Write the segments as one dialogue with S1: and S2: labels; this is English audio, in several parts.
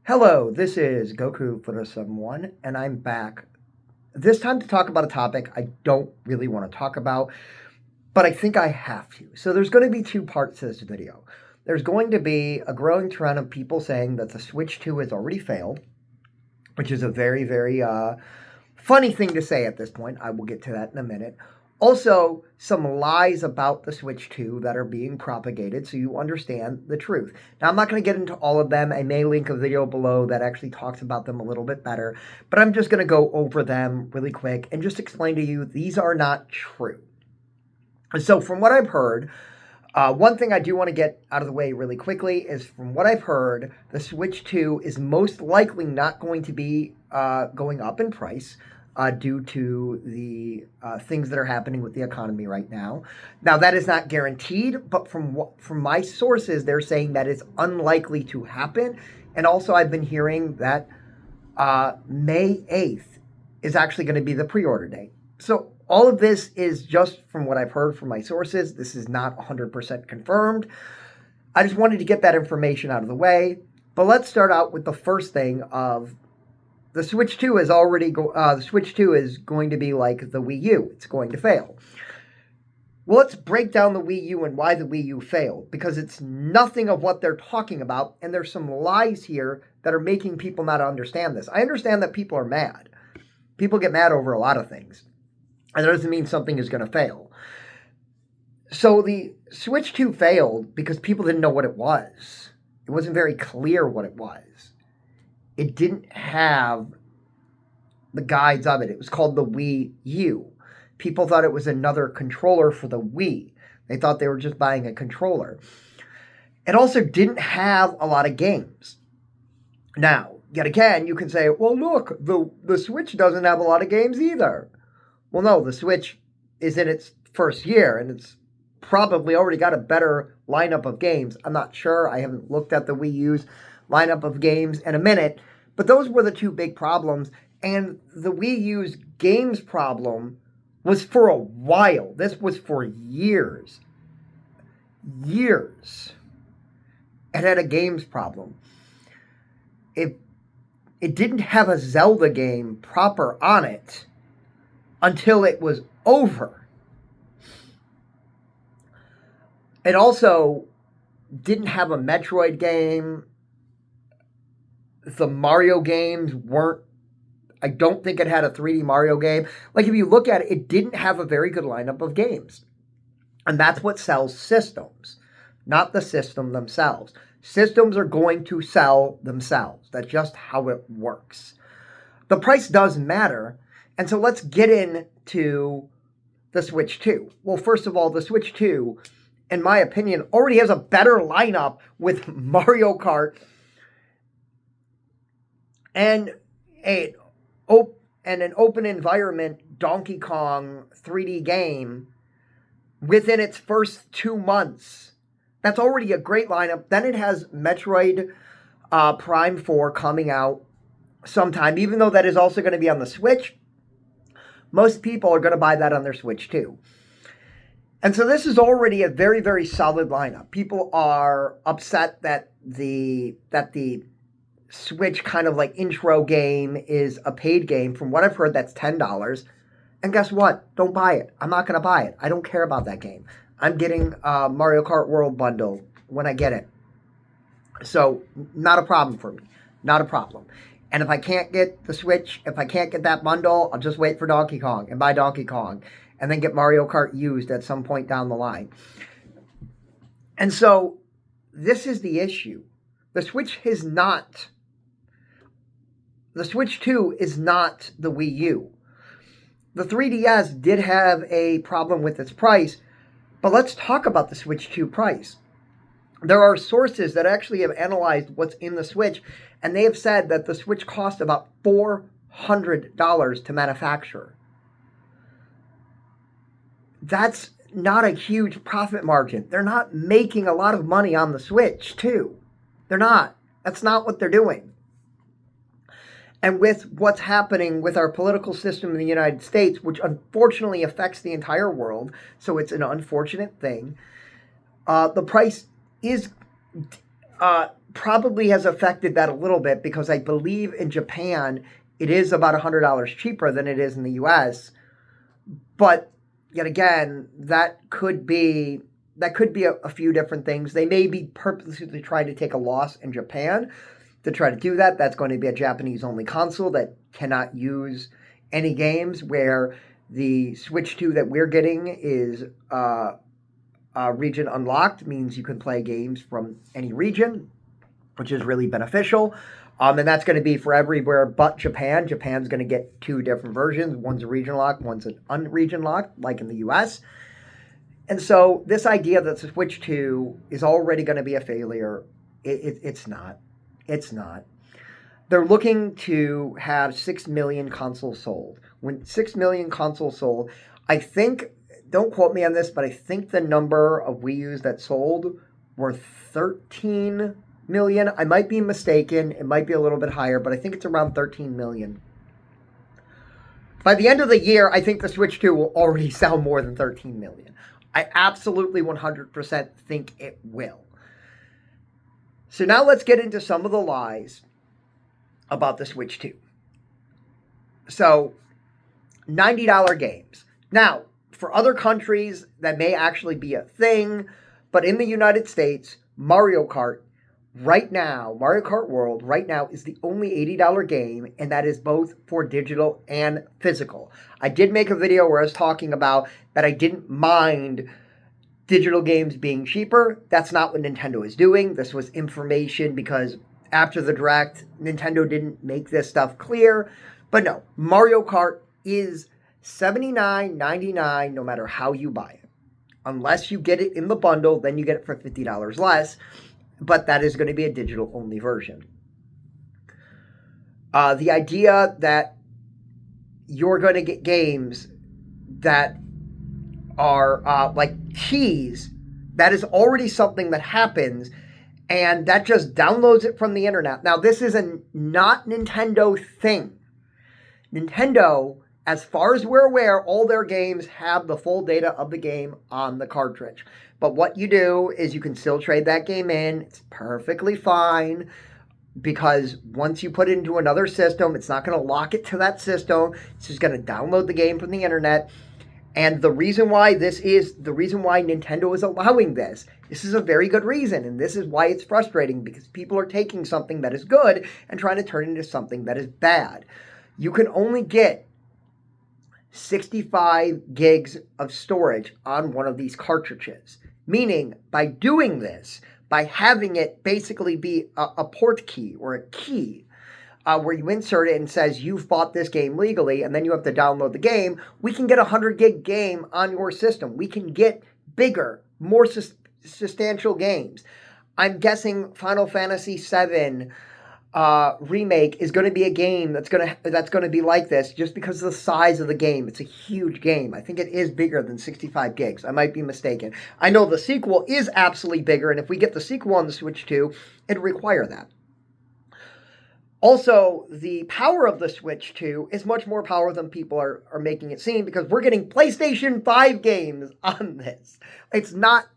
S1: Hello, this is Goku for 71, and I'm back this time to talk about a topic I don't really want to talk about, but I think I have to. So there's going to be two parts to this video. There's going to be a growing trend of people saying that the Switch 2 has already failed, which is a very funny thing to say at this point. I will get to that in a minute. Also, some lies about the Switch 2 that are being propagated so you understand the truth. Now, I'm not going to get into all of them. I may link a video below that actually talks about them a little bit better, but I'm just going to go over them really quick and just explain to you these are not true. So, from what I've heard, one thing I do want to get out of the way really quickly is from what I've heard, the Switch 2 is most likely not going to be going up in price. Due to the things that are happening with the economy right now. Now, that is not guaranteed, but from my sources, they're saying that it's unlikely to happen. And also, I've been hearing that May 8th is actually going to be the pre-order date. So all of this is just from what I've heard from my sources. This is not 100% confirmed. I just wanted to get that information out of the way. But let's start out with the first thing of the Switch 2 is the Switch 2 is going to be like the Wii U. It's going to fail. Well, let's break down the Wii U and why the Wii U failed, because it's nothing of what they're talking about, and there's some lies here that are making people not understand this. I understand that people are mad. People get mad over a lot of things, and that doesn't mean something is going to fail. So the Switch 2 failed because people didn't know what it was. It wasn't very clear what it was. It didn't have the guides of it. It was called the Wii U. People thought it was another controller for the Wii. They thought they were just buying a controller. It also didn't have a lot of games. Now, yet again, you can say, well, look, the Switch doesn't have a lot of games either. Well, no, the Switch is in its first year, and it's probably already got a better lineup of games. I'm not sure. I haven't looked at the Wii U's lineup of games in a minute, but those were the two big problems. And the Wii U's games problem was for a while. This was for years. Years. It had a games problem. It didn't have a Zelda game proper on it until it was over. It also didn't have a Metroid game. The Mario games weren't, I don't think it had a 3D Mario game. Like, if you look at it, it didn't have a very good lineup of games. And that's what sells systems, not the system themselves. Systems are going to sell themselves. That's just how it works. The price does matter. And so let's get into the Switch 2. Well, first of all, the Switch 2, in my opinion, already has a better lineup with Mario Kart and an open environment Donkey Kong 3D game within its first 2 months. That's already a great lineup. Then it has Metroid Prime 4 coming out sometime, even though that is also going to be on the Switch. Most people are going to buy that on their Switch too. And so this is already a very, very solid lineup. People are upset that the Switch kind of like intro game is a paid game. From what I've heard, that's $10. And guess what? Don't buy it. I'm not going to buy it. I don't care about that game. I'm getting Mario Kart World bundle when I get it. So not a problem for me. Not a problem. And if I can't get the Switch, if I can't get that bundle, I'll just wait for Donkey Kong and buy Donkey Kong and then get Mario Kart used at some point down the line. And so this is the issue. The Switch 2 is not the Wii U. The 3DS did have a problem with its price, but let's talk about the Switch 2 price. There are sources that actually have analyzed what's in the Switch, and they have said that the Switch cost about $400 to manufacture. That's not a huge profit margin. They're not making a lot of money on the Switch 2. They're not. That's not what they're doing. And with what's happening with our political system in the United States, which unfortunately affects the entire world, so it's an unfortunate thing, the price is probably has affected that a little bit because I believe in Japan it is about $100 cheaper than it is in the US. But yet again, that could be a few different things. They may be purposely trying to take a loss in Japan to try to do that. That's going to be a Japanese only console that cannot use any games, where the Switch 2 that we're getting is region unlocked, means you can play games from any region, which is really beneficial. And that's going to be for everywhere but Japan. Japan's going to get two different versions. One's a region lock, one's an unregion lock, like in the US. And so this idea that the Switch 2 is already going to be a failure, it's not. It's not. They're looking to have 6 million consoles sold. When 6 million consoles sold, I think, don't quote me on this, but I think the number of Wii U's that sold were 13 million. I might be mistaken. It might be a little bit higher, but I think it's around 13 million. By the end of the year, I think the Switch 2 will already sell more than 13 million. I absolutely 100% think it will. So now let's get into some of the lies about the Switch 2. So, $90 games. Now, for other countries, that may actually be a thing, but in the United States, Mario Kart right now, Mario Kart World right now is the only $80 game, and that is both for digital and physical. I did make a video where I was talking about that I didn't mind digital games being cheaper. That's not what Nintendo is doing. This was information because after the Direct, Nintendo didn't make this stuff clear. But no, Mario Kart is $79.99 no matter how you buy it. Unless you get it in the bundle, then you get it for $50 less. But that is going to be a digital-only version. The idea that you're going to get games that are like keys, that is already something that happens, and that just downloads it from the internet. Now, this is a not Nintendo thing. Nintendo, as far as we're aware, all their games have the full data of the game on the cartridge. But what you do is you can still trade that game in. It's perfectly fine, because once you put it into another system, it's not going to lock it to that system. It's just going to download the game from the internet. And the reason why Nintendo is allowing this is a very good reason. And this is why it's frustrating, because people are taking something that is good and trying to turn it into something that is bad. You can only get 65 gigs of storage on one of these cartridges. Meaning, by doing this, by having it basically be a port key or a key, where you insert it and says you've bought this game legally, and then you have to download the game, we can get a 100 gig game on your system. We can get bigger, more substantial games. I'm guessing Final Fantasy VII remake is going to be a game that's going to be like this, just because of the size of the game. It's a huge game. I think it is bigger than 65 gigs. I might be mistaken. I know the sequel is absolutely bigger, and if we get the sequel on the Switch 2, it'd require that. Also, the power of the Switch 2 is much more power than people are making it seem, because we're getting PlayStation 5 games on this. It's not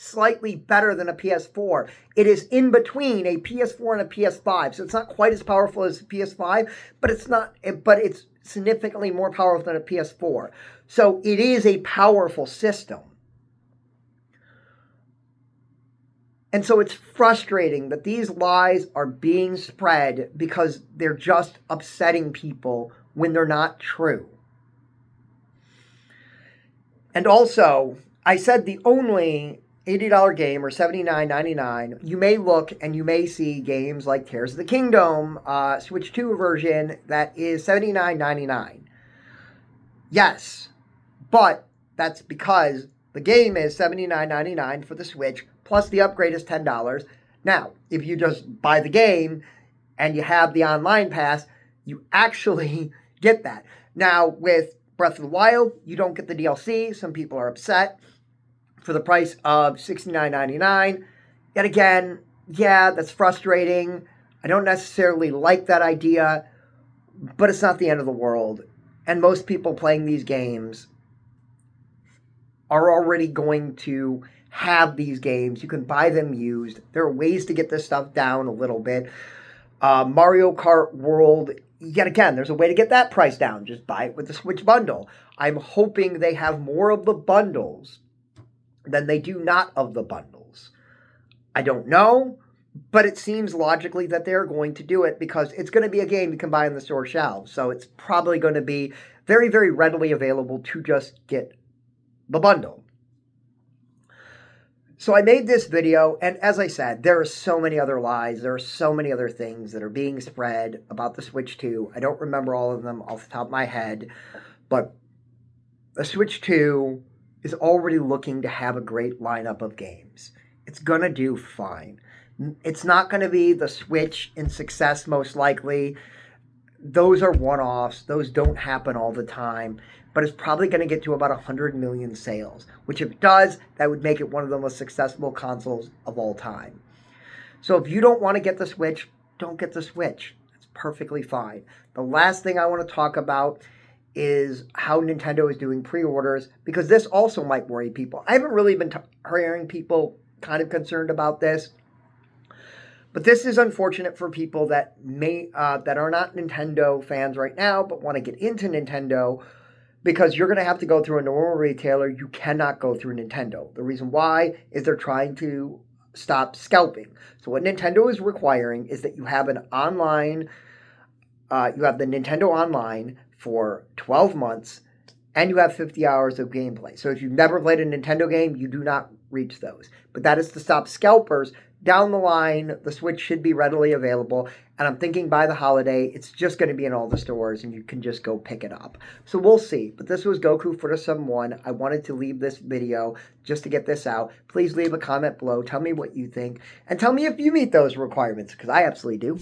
S1: slightly better than a PS4. It is in between a PS4 and a PS5. So it's not quite as powerful as a PS5, but it's significantly more powerful than a PS4. So it is a powerful system. And so it's frustrating that these lies are being spread, because they're just upsetting people when they're not true. And also, I said the only $80 game, or $79.99, you may look and you may see games like Tears of the Kingdom, Switch 2 version, that is $79.99. Yes, but that's because the game is $79.99 for the Switch, plus the upgrade is $10. Now, if you just buy the game and you have the online pass, you actually get that. Now, with Breath of the Wild, you don't get the DLC. Some people are upset. For the price of $69.99. Yet again, yeah, that's frustrating. I don't necessarily like that idea, but it's not the end of the world. And most people playing these games are already going to have these games. You can buy them used. There are ways to get this stuff down a little bit. Mario Kart World, yet again, there's a way to get that price down. Just buy it with the Switch bundle. I'm hoping they have more of the bundles than they do not of the bundles. I don't know, but it seems logically that they're going to do it because it's going to be a game you can buy on the store shelves. So it's probably going to be very, very readily available to just get the bundle. So I made this video, and as I said, there are so many other lies. There are so many other things that are being spread about the Switch 2. I don't remember all of them off the top of my head, but the Switch 2 is already looking to have a great lineup of games. It's going to do fine. It's not going to be the Switch in success, most likely. Those are one-offs. Those don't happen all the time. But it's probably going to get to about 100 million sales, which if it does, that would make it one of the most successful consoles of all time. So if you don't want to get the Switch, don't get the Switch. That's perfectly fine. The last thing I want to talk about is how Nintendo is doing pre-orders, because this also might worry people. I haven't really been hearing people kind of concerned about this, but this is unfortunate for people that that are not Nintendo fans right now, but want to get into Nintendo, because you're going to have to go through a normal retailer. You cannot go through Nintendo. The reason why is they're trying to stop scalping. So what Nintendo is requiring is that you have an online, you have the Nintendo Online for 12 months, and you have 50 hours of gameplay. So if you've never played a Nintendo game, you do not reach those. But that is to stop scalpers. Down the line, the Switch should be readily available, and I'm thinking by the holiday, it's just going to be in all the stores, and you can just go pick it up. So we'll see. But this was Goku for the Sum 1. I wanted to leave this video just to get this out. Please leave a comment below. Tell me what you think, and tell me if you meet those requirements, because I absolutely do.